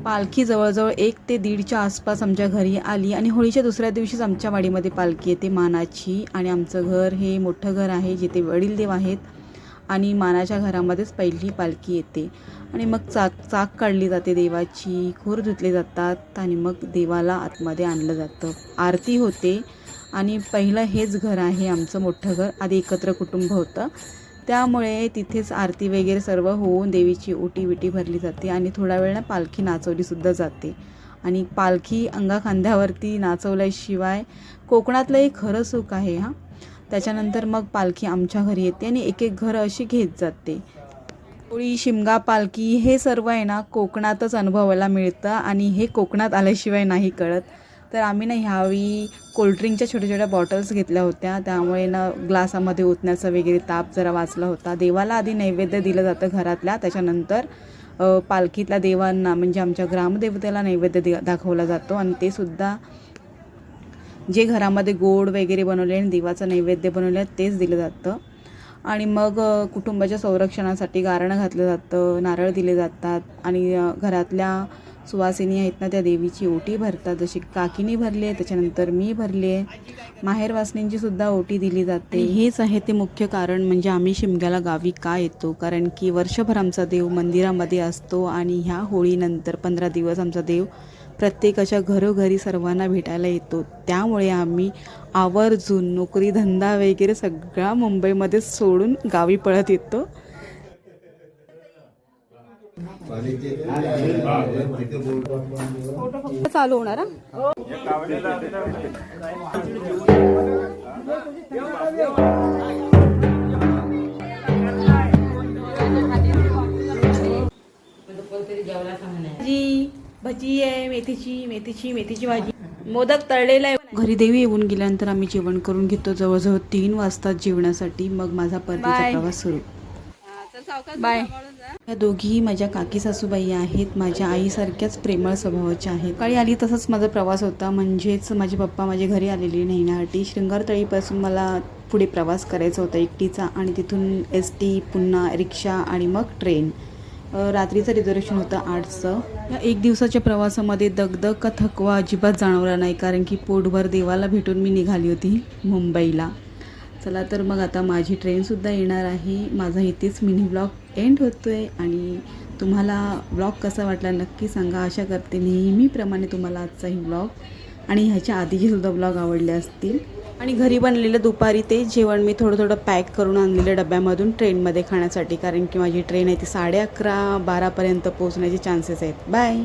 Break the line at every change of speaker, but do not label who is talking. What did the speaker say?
पालखी जवळजवळ 1 ते 1:30च्या आसपास आमच्या घरी आली आणि होळीच्या दुसऱ्या दिवशीच आमच्या वाडीमध्ये पालखी येते मानाची. आणि आमचं घर हे मोठं घर आहे जिथे वडीलदेव आहेत आणि मानाच्या घरामध्येच पहिली पालखी येते. आणि मग चाक काढली जाते देवाची, खूर धुतले जातात आणि मग देवाला आतमध्ये आणलं जातं. आरती होते आणि पहिलं हेच घर आहे आमचं मोठं घर. आधी एकत्र कुटुंब होतं, त्यामुळे तिथेच आरती वगैरे सर्व होऊन देवीची ओटी विटी भरली जाते आणि थोडा वेळ पालखी नाचवलीसुद्धा जाते. आणि पालखी अंगाखांद्यावरती नाचवल्याशिवाय कोकणातलं एक खरं सुख आहे हां. त्याच्यानंतर मग पालखी आमच्या घरी येते आणि एक एक घरं अशी घेत जाते. होळी, शिमगा, पालखी हे सर्व आहे ना कोकणातच अनुभवायला मिळतं आणि हे कोकणात आल्याशिवाय नाही कळत. तर आम्ही ना ह्यावेळी कोल्ड्रिंकच्या छोट्या छोट्या बॉटल्स घेतल्या होत्या, त्यामुळे ना ग्लासामध्ये ओतण्याचा वगैरे ताप जरा वाचला होता. देवाला आधी नैवेद्य दिलं जातं घरातल्या, त्याच्यानंतर पालखीतल्या देवांना म्हणजे आमच्या ग्रामदेवतेला नैवेद्य दाखवला जातो आणि ते सुद्धा जे घरामध्ये गोड वगैरे बनवले आणि देवाचं नैवेद्य बनवले तेच दिलं जातं. आणि मग कुटुंबाच्या संरक्षणासाठी गारणं घातलं जातं, नारळ दिले जातात आणि घरातल्या सुवासिनी आहेत ना त्या देवीची ओटी भरतात. जशी काकीने भरली आहे, त्याच्यानंतर मी भरली आहे. माहेरवासनींची सुद्धा ओटी दिली जाते. हेच आहे ते मुख्य कारण म्हणजे आम्ही शिमग्याला गावी का येतो, कारण की वर्षभर आमचा देव मंदिरामध्ये असतो आणि ह्या होळीनंतर 15 दिवस आमचा देव प्रत्येकाच्या घरोघरी सर्वांना भेटायला येतो. त्यामुळे आम्ही आवर्जून नोकरी धंदा वगैरे सगळा मुंबईमध्ये सोडून गावी पळत येतो. चालू होणार भजी आहे, मेथीची भाजी, मोदक तळलेला आहे. घरी देवी येऊन गेल्यानंतर आम्ही जेवण करून घेतो. जवळजवळ 3 वाजता जेवणासाठी. मग माझा परतीचा प्रवास सुरू. बाय. या दोघीही माझ्या काकी सासूबाई आहेत. माझ्या आईसारख्याच प्रेमळ स्वभावाच्या आहेत. सकाळी आली तसंच माझा प्रवास होता, म्हणजेच माझे पप्पा माझ्या घरी आलेले नेण्यासाठी. श्रृंगारतळीपासून मला पुढे प्रवास करायचा होता एकटीचा आणि तिथून ST, पुन्हा रिक्षा आणि मग ट्रेन. रात्रीचं रिझर्वेशन होतं 8चं. या 1 दिवसाच्या प्रवासामध्ये दगदग का थकवा अजिबात जाणवला नाही, कारण की पोटभर देवाला भेटून मी निघाली होती मुंबईला. चला तर मग आता माझी ट्रेनसुद्धा येणार आहे. माझा इथेच मिनी ब्लॉग एंड होतो आहे आणि तुम्हाला ब्लॉग कसा वाटला नक्की सांगा. आशा करते नेहमीप्रमाणे तुम्हाला आजचाही ब्लॉग आणि ह्याच्या आधीचे सुद्धा ब्लॉग आवडले असतील. आणि घरी बनलेलं दुपारी ते जेवण मी थोडं पॅक करून आणलेलं डब्यामधून ट्रेनमध्ये खाण्यासाठी, कारण की माझी ट्रेन आहे ती 11:30-12पर्यंत पोहोचण्याचे चान्सेस आहेत. बाय.